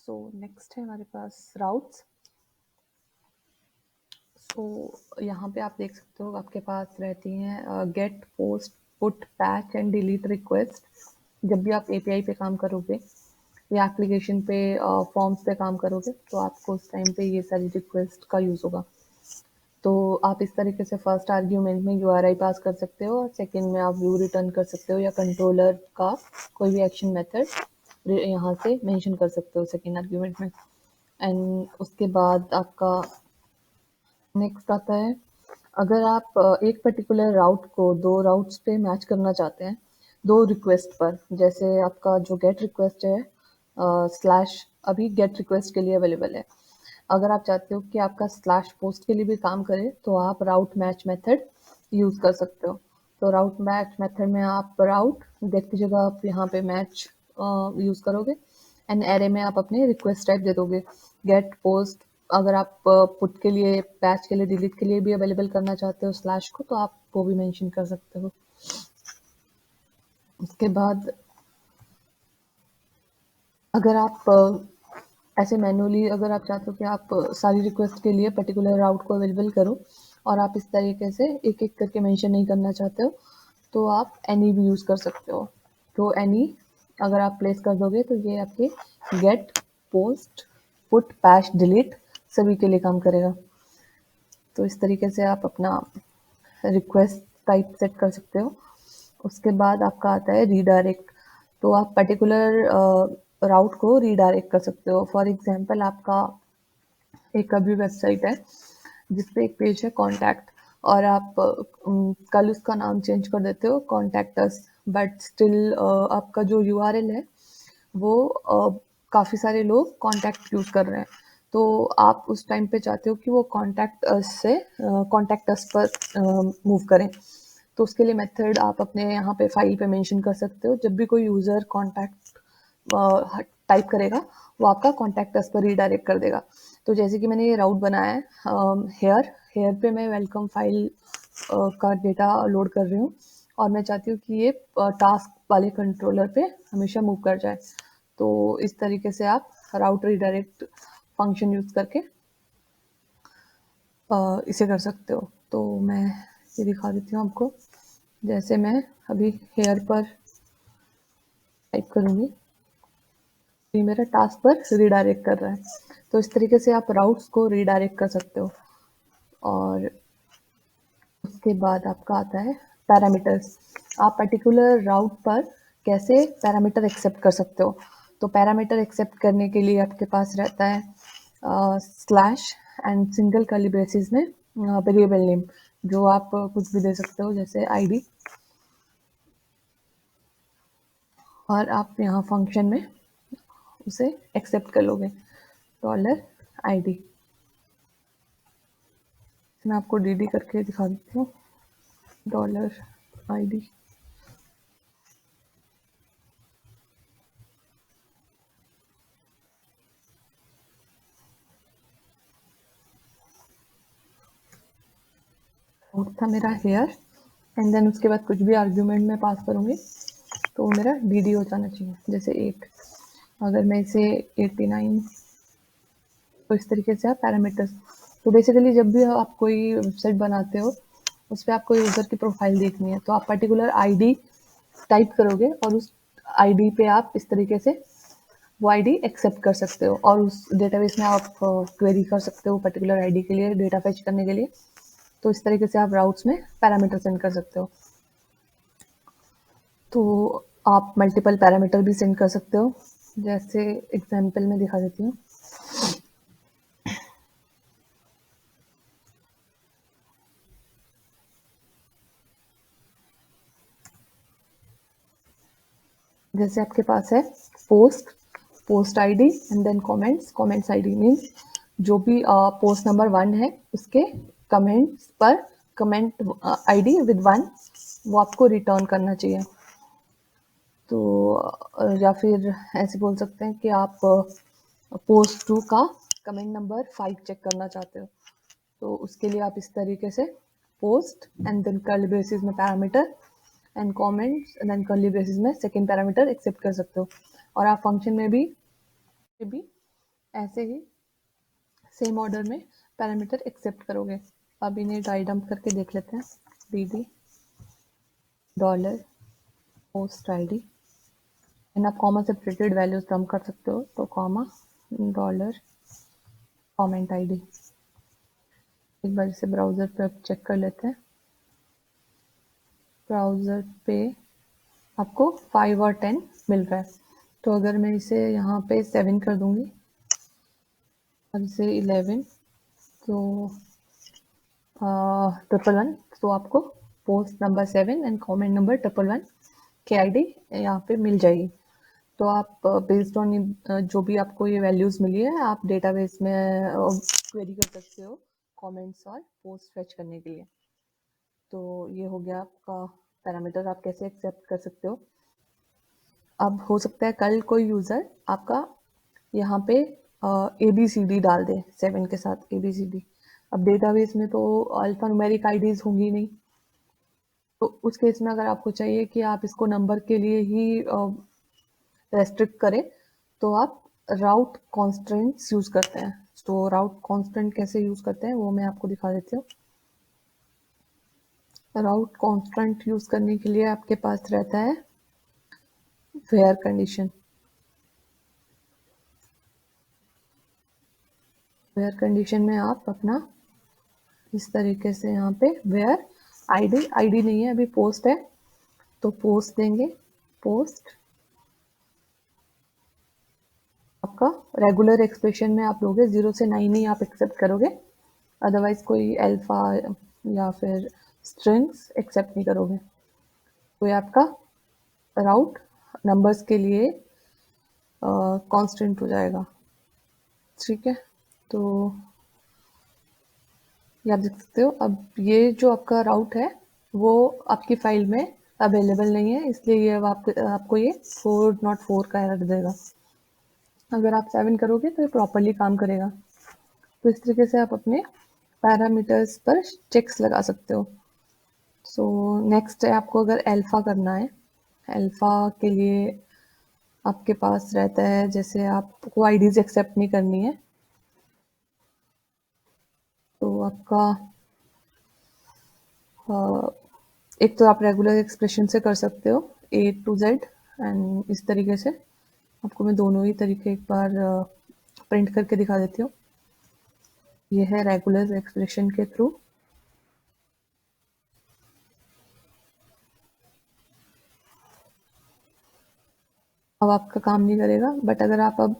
So next है हमारे पास routes. सो यहाँ पे आप देख सकते हो आपके पास रहती हैं get, post, put, patch and delete request. जब भी आप एपीआई पे काम करोगे या एप्लीकेशन पे फॉर्म्स पे काम करोगे तो आपको उस टाइम पे ये सारी रिक्वेस्ट का यूज़ होगा। तो आप इस तरीके से फर्स्ट आर्ग्यूमेंट में यूआरआई पास कर सकते हो और सेकंड में आप व्यू रिटर्न कर सकते हो या कंट्रोलर का कोई भी एक्शन मेथड यहाँ से मेंशन कर सकते हो सेकंड आर्ग्यूमेंट में। एंड उसके बाद आपका नेक्स्ट आता है, अगर आप एक पर्टिकुलर राउट को दो राउट्स पे मैच करना चाहते हैं दो रिक्वेस्ट पर, जैसे आपका जो गेट रिक्वेस्ट है स्लैश अभी गेट रिक्वेस्ट के लिए अवेलेबल है। अगर आप चाहते हो कि आपका स्लैश पोस्ट के लिए भी काम करे तो आप राउट मैच मेथड यूज़ कर सकते हो। तो राउट मैच मेथड में आप राउट गेट की जगह आप यहाँ पे मैच यूज़ करोगे एंड एरे में आप अपने रिक्वेस्ट टाइप दे दोगे गेट, पोस्ट। अगर आप पुट के लिए, पैच के लिए, डिलीट के लिए भी अवेलेबल करना चाहते हो स्लैश को तो आप वो भी मेंशन कर सकते हो। उसके बाद अगर आप ऐसे मैनुअली अगर आप चाहते हो कि आप सारी रिक्वेस्ट के लिए पर्टिकुलर राउट को अवेलेबल करो और आप इस तरीके से एक एक करके मेंशन नहीं करना चाहते हो तो आप एनी भी यूज़ कर सकते हो। तो एनी अगर आप प्लेस कर दोगे तो ये आपके get, post, put, patch, delete सभी के लिए काम करेगा। तो इस तरीके से आप अपना रिक्वेस्ट टाइप सेट कर सकते हो। उसके बाद आपका आता है रीडायरेक्ट। तो आप पर्टिकुलर राउट को रीडायरेक्ट कर सकते हो। फॉर एग्जांपल आपका एक अभी वेबसाइट है जिसपे एक पेज है कॉन्टैक्ट और आप कल उसका नाम चेंज कर देते हो कॉन्टैक्ट अस, बट स्टिल आपका जो यूआरएल है वो काफ़ी सारे लोग कॉन्टैक्ट यूज़ कर रहे हैं। तो आप उस टाइम पे चाहते हो कि वो कॉन्टैक्ट अस से कॉन्टैक्ट अस पर मूव करें। तो उसके लिए मेथड आप अपने यहाँ पे फाइल पे मेंशन कर सकते हो। जब भी कोई यूज़र कॉन्टैक्ट टाइप करेगा वो आपका कॉन्टैक्ट अस पर रीडायरेक्ट कर देगा। तो जैसे कि मैंने ये राउट बनाया है हेयर पे मैं वेलकम फाइल का डेटा लोड कर रही हूँ और मैं चाहती हूँ कि ये टास्क वाले कंट्रोलर पे हमेशा मूव कर जाए। तो इस तरीके से आप राउट रीडायरेक्ट फंक्शन यूज़ करके इसे कर सकते हो। तो मैं ये दिखा देती हूँ आपको। जैसे मैं अभी हेयर पर टाइप करूँगी ये मेरा टास्क पर रीडायरेक्ट कर रहा है। तो इस तरीके से आप राउट्स को रीडायरेक्ट कर सकते हो। और उसके बाद आपका आता है पैरामीटर्स। आप पर्टिकुलर राउट पर कैसे पैरामीटर एक्सेप्ट कर सकते हो। तो पैरामीटर एक्सेप्ट करने के लिए आपके पास रहता है slash and single curly braces में वेरिएबल नेम, जो आप कुछ भी दे सकते हो जैसे आईडी, और आप यहाँ फंक्शन में उसे एक्सेप्ट कर लोगे $ID। मैं आपको डीडी करके दिखा देती हूँ $ID। था मेरा हेयर एंड देन उसके बाद कुछ भी आर्ग्यूमेंट में पास करूँगी तो मेरा डीडी हो जाना चाहिए। जैसे 8, अगर मैं इसे 89, तो इस तरीके से आप पैरामीटर्स। तो बेसिकली जब भी आप कोई वेबसाइट बनाते हो उस पर आपको यूज़र की प्रोफाइल देखनी है तो आप पर्टिकुलर आईडी टाइप करोगे और उस आईडी पे आप इस तरीके से वो आईडी एक्सेप्ट कर सकते हो और उस डेटाबेस में आप क्वेरी कर सकते हो पर्टिकुलर आईडी के लिए डेटा फेच करने के लिए। तो इस तरीके से आप राउट्स में पैरामीटर सेंड कर सकते हो। तो आप मल्टीपल पैरामीटर भी सेंड कर सकते हो। जैसे एग्जांपल में दिखा देती हूँ। जैसे आपके पास है post ID and then comments ID means जो भी पोस्ट नंबर 1 है उसके कमेंट्स पर कमेंट आईडी विद 1 वो आपको रिटर्न करना चाहिए। तो या फिर ऐसे बोल सकते हैं कि आप पोस्ट 2 का कमेंट नंबर 5 चेक करना चाहते हो तो उसके लिए आप इस तरीके से post and then curly braces में parameter and comments and then curly braces में सेकंड पैरामीटर एक्सेप्ट कर सकते हो। और आप फंक्शन में भी ऐसे ही सेम ऑर्डर में पैरामीटर एक्सेप्ट करोगे। अब इन्हें ड्राई डंप करके देख लेते हैं। dd dollar post ID and आप कॉमा सेपरेटेड वैल्यूज डंप कर सकते हो, तो कॉमा डॉलर कमेंट आईडी। एक बार इसे ब्राउजर पे अब चेक कर लेते हैं। ब्राउजर पे आपको 5 और 10 मिल रहा है। तो अगर मैं इसे यहाँ पे 7 कर दूंगी और इसे 11, तो 111, तो आपको post number 7 and comment number 111 की आईडी यहाँ पे मिल जाएगी। तो आप बेस्ड ऑन जो भी आपको ये वैल्यूज मिली है, आप डेटाबेस में क्वेरी कर सकते हो कमेंट्स और पोस्ट फेच करने के लिए। तो ये हो गया आपका पैरामीटर, आप कैसे एक्सेप्ट कर सकते हो। अब हो सकता है कल कोई यूज़र आपका यहाँ पे ABCD डाल दे 7 के साथ ABCD। अब डेटाबेस में तो अल्फा न्यूमेरिक आईडीज होंगी नहीं, तो उस केस में अगर आपको चाहिए कि आप इसको नंबर के लिए ही रेस्ट्रिक्ट करें, तो आप राउट कॉन्स्टेंट्स यूज करते हैं। तो राउट कॉन्स्टेंट कैसे यूज करते हैं वो मैं आपको दिखा देती हूँ। राउट कॉन्स्टेंट यूज करने के लिए आपके पास रहता है वेयर कंडीशन। वेयर कंडीशन में आप अपना इस तरीके से यहाँ पे वेयर आईडी नहीं है, अभी पोस्ट है, तो पोस्ट देंगे। पोस्ट आपका रेगुलर एक्सप्रेशन में आप लोगे 0 से 9 ही आप एक्सेप्ट करोगे, अदरवाइज कोई अल्फा या फिर स्ट्रिंग्स एक्सेप्ट नहीं करोगे। तो ये आपका राउट नंबर्स के लिए कांस्टेंट हो जाएगा। ठीक है, तो ये आप देख सकते हो। अब ये जो आपका राउट है वो आपकी फाइल में अवेलेबल नहीं है, इसलिए ये अब आपको ये 404 का एरर देगा। अगर आप 7 करोगे तो ये प्रॉपरली काम करेगा। तो इस तरीके से आप अपने पैरामीटर्स पर चेक्स लगा सकते हो। सो नेक्स्ट है, आपको अगर अल्फा करना है, अल्फा के लिए आपके पास रहता है, जैसे आपको आईडीज एक्सेप्ट नहीं करनी है, तो आपका एक तो आप रेगुलर एक्सप्रेशन से कर सकते हो A to Z, एंड इस तरीके से आपको मैं दोनों ही तरीके एक बार प्रिंट करके दिखा देती हूँ। ये है रेगुलर एक्सप्रेशन के थ्रू। अब आपका काम नहीं करेगा, बट अगर आप अब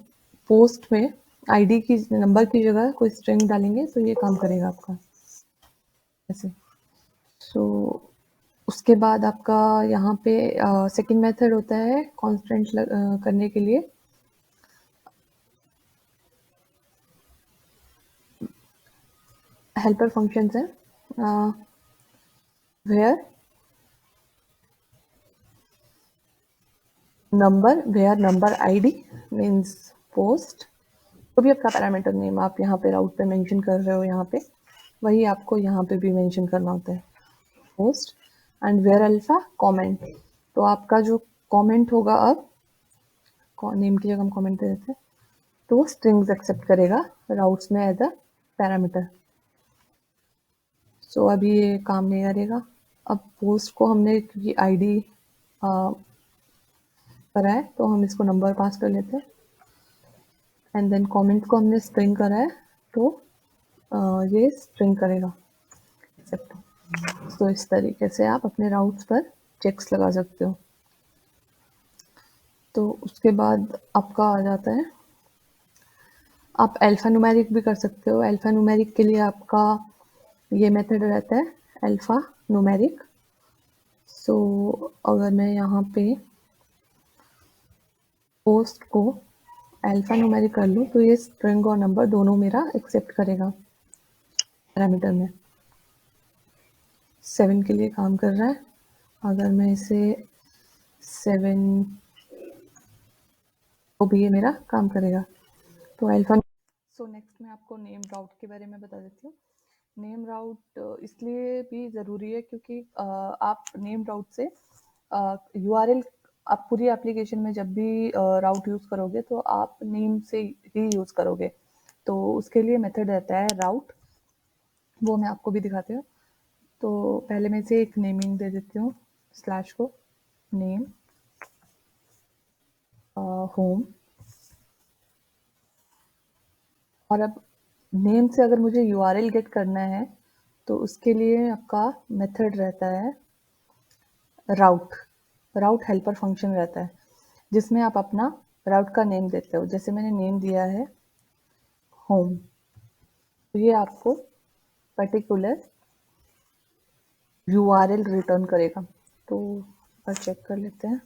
पोस्ट में आईडी की नंबर की जगह कोई स्ट्रिंग डालेंगे तो ये काम करेगा आपका ऐसे। सो उसके बाद आपका यहाँ पे सेकंड मेथड होता है कांस्टेंट करने के लिए। हेल्पर फंक्शंस है where number ID means post. तो भी आपका पैरामीटर नेम आप यहाँ पे राउट पे मेंशन कर रहे हो, यहाँ पे वही आपको यहाँ पे भी मेंशन करना होता है, post and where alpha comment. तो आपका जो कमेंट होगा, अब नेम की जगह हम कमेंट दे देते हैं, तो वो स्ट्रिंग्स एक्सेप्ट करेगा राउट्स में एज अ पैरामीटर। सो अभी ये काम नहीं करेगा। अब पोस्ट को हमने क्योंकि आईडी करा है, तो हम इसको नंबर पास कर लेते हैं, एंड देन कमेंट को हमने स्ट्रिंग करा है, तो ये स्ट्रिंग करेगा एक्सेप्ट। तो इस तरीके से आप अपने राउट्स पर चेक्स लगा सकते हो। तो उसके बाद आपका आ जाता है, आप अल्फा न्यूमेरिक भी कर सकते हो। अल्फा न्यूमेरिक के लिए आपका ये मेथड रहता है अल्फा न्यूमेरिक। सो अगर मैं यहाँ पे पोस्ट को अल्फा न्यूमेरिक कर लूँ, तो ये स्ट्रिंग और नंबर दोनों मेरा एक्सेप्ट करेगा पैरामीटर में। 7 के लिए काम कर रहा है। अगर मैं इसे 7 को भी ये मेरा काम करेगा, तो अल्फा। सो नेक्स्ट मैं आपको नेम राउट के बारे में बता देती हूँ। नेम राउट इसलिए भी ज़रूरी है क्योंकि आप नेम राउट से यूआरएल आप पूरी एप्लीकेशन में जब भी राउट यूज़ करोगे तो आप नेम से ही यूज़ करोगे। तो उसके लिए मेथड रहता है राउट, वो मैं आपको भी दिखाती हूँ। तो पहले मैं इसे एक नेमिंग दे देती हूँ, स्लैश को नेम होम। और अब नेम से अगर मुझे यूआरएल गेट करना है तो उसके लिए आपका मेथड रहता है राउट। राउट हेल्पर फंक्शन रहता है जिसमें आप अपना राउट का नेम देते हो। जैसे मैंने नेम दिया है होम, तो ये आपको पर्टिकुलर यूआरएल रिटर्न करेगा। तो चेक कर लेते हैं।